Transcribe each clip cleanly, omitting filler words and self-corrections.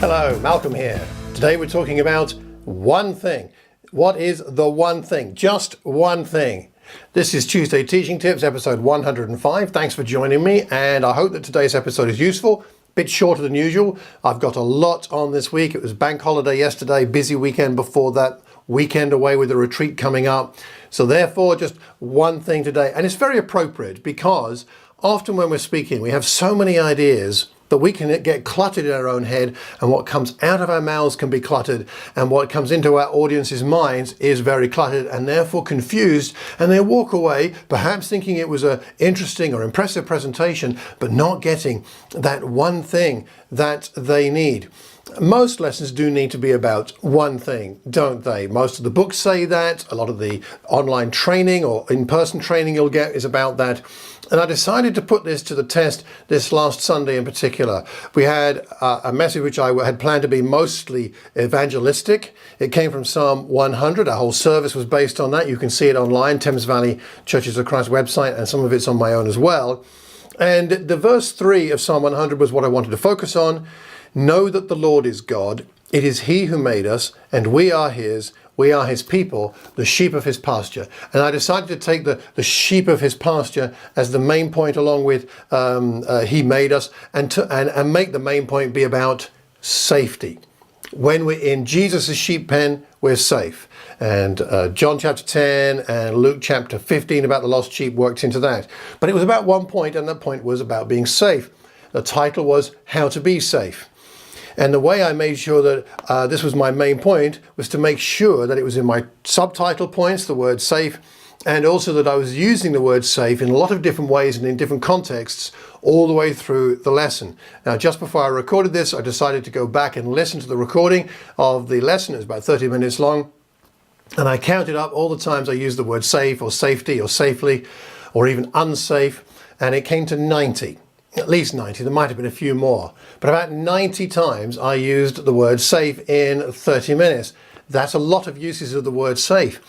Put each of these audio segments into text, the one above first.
Hello, Malcolm here. Today we're talking about one thing. What is the one thing? Just one thing. This is Tuesday Teaching Tips, episode 105. Thanks for joining me, and I hope that today's episode is useful. A bit shorter than usual. I've got a lot on this week. It was bank holiday yesterday, busy weekend before that, weekend away with a retreat coming up. So therefore, just one thing today. And it's very appropriate because often when we're speaking, we have so many ideas that we can get cluttered in our own head, and what comes out of our mouths can be cluttered, and what comes into our audience's minds is very cluttered and therefore confused, and they walk away perhaps thinking it was an interesting or impressive presentation, but not getting that one thing that they need. Most lessons do need to be about one thing, don't they? Most of the books say that. A lot of the online training or in-person training you'll get is about that. And I decided to put this to the test this last Sunday in particular. We had a message which I had planned to be mostly evangelistic. It came from Psalm 100. Our whole service was based on that. You can see it online, Thames Valley Churches of Christ website, and some of it's on my own as well. And the verse 3 of Psalm 100 was what I wanted to focus on. Know that the Lord is God. It is He who made us, and we are His. We are His people, the sheep of His pasture. And I decided to take the sheep of His pasture as the main point, along with He made us, and make the main point be about safety. When we're in Jesus' sheep pen, we're safe. And John chapter 10 and Luke chapter 15 about the lost sheep worked into that. But it was about one point, and that point was about being safe. The title was How to Be Safe. And the way I made sure that this was my main point was to make sure that it was in my subtitle points, the word safe, and also that I was using the word safe in a lot of different ways and in different contexts all the way through the lesson. Now, just before I recorded this, I decided to go back and listen to the recording of the lesson. It was about 30 minutes long. And I counted up all the times I used the word safe or safety or safely or even unsafe, and it came to 90. At least 90, there might have been a few more, but about 90 times I used the word safe in 30 minutes. That's a lot of uses of the word safe,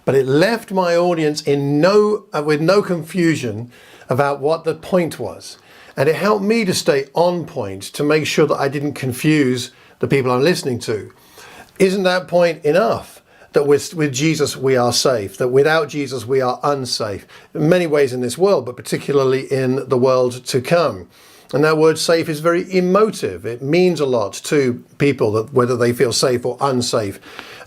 but it left my audience with no confusion about what the point was. And it helped me to stay on point to make sure that I didn't confuse the people I'm listening to. Isn't that point enough? That with Jesus we are safe, that without Jesus we are unsafe. In many ways in this world, but particularly in the world to come. And that word safe is very emotive. It means a lot to people, that whether they feel safe or unsafe.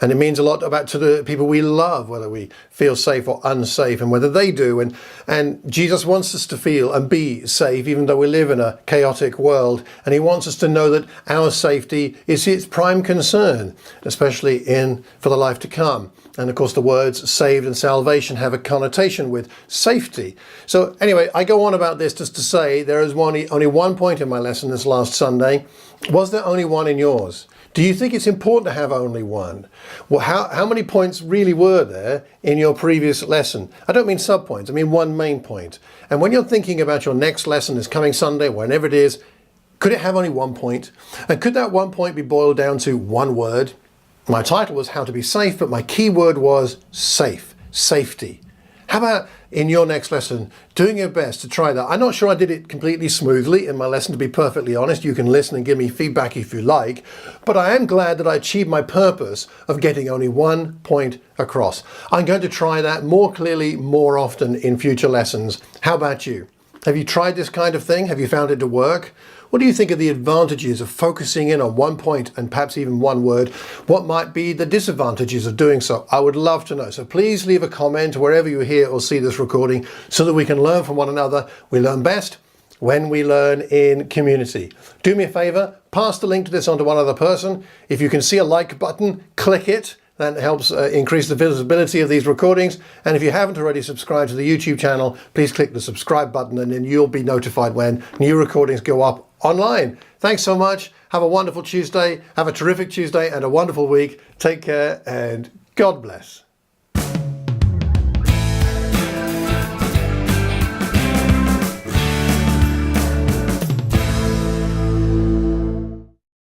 And it means a lot to the people we love, whether we feel safe or unsafe, and whether they do. And Jesus wants us to feel and be safe, even though we live in a chaotic world. And He wants us to know that our safety is His prime concern, especially for the life to come. And of course, the words saved and salvation have a connotation with safety. So anyway, I go on about this just to say there is only one point in my lesson this last Sunday. Was there only one in yours? Do you think it's important to have only one? Well, how many points really were there in your previous lesson? I don't mean sub-points, I mean one main point. And when you're thinking about your next lesson this coming Sunday, whenever it is, could it have only one point? And could that one point be boiled down to one word? My title was How to Be Safe, but my key word was safe, safety. How about in your next lesson, doing your best to try that? I'm not sure I did it completely smoothly in my lesson, to be perfectly honest. You can listen and give me feedback if you like, but I am glad that I achieved my purpose of getting only one point across. I'm going to try that more clearly, more often in future lessons. How about you? Have you tried this kind of thing? Have you found it to work? What do you think of the advantages of focusing in on one point and perhaps even one word? What might be the disadvantages of doing so? I would love to know. So please leave a comment wherever you hear or see this recording so that we can learn from one another. We learn best when we learn in community. Do me a favor, pass the link to this on to one other person. If you can see a like button, click it. That helps increase the visibility of these recordings. And if you haven't already subscribed to the YouTube channel, please click the subscribe button and then you'll be notified when new recordings go up online. Thanks so much. Have a wonderful Tuesday. Have a terrific Tuesday and a wonderful week. Take care and God bless.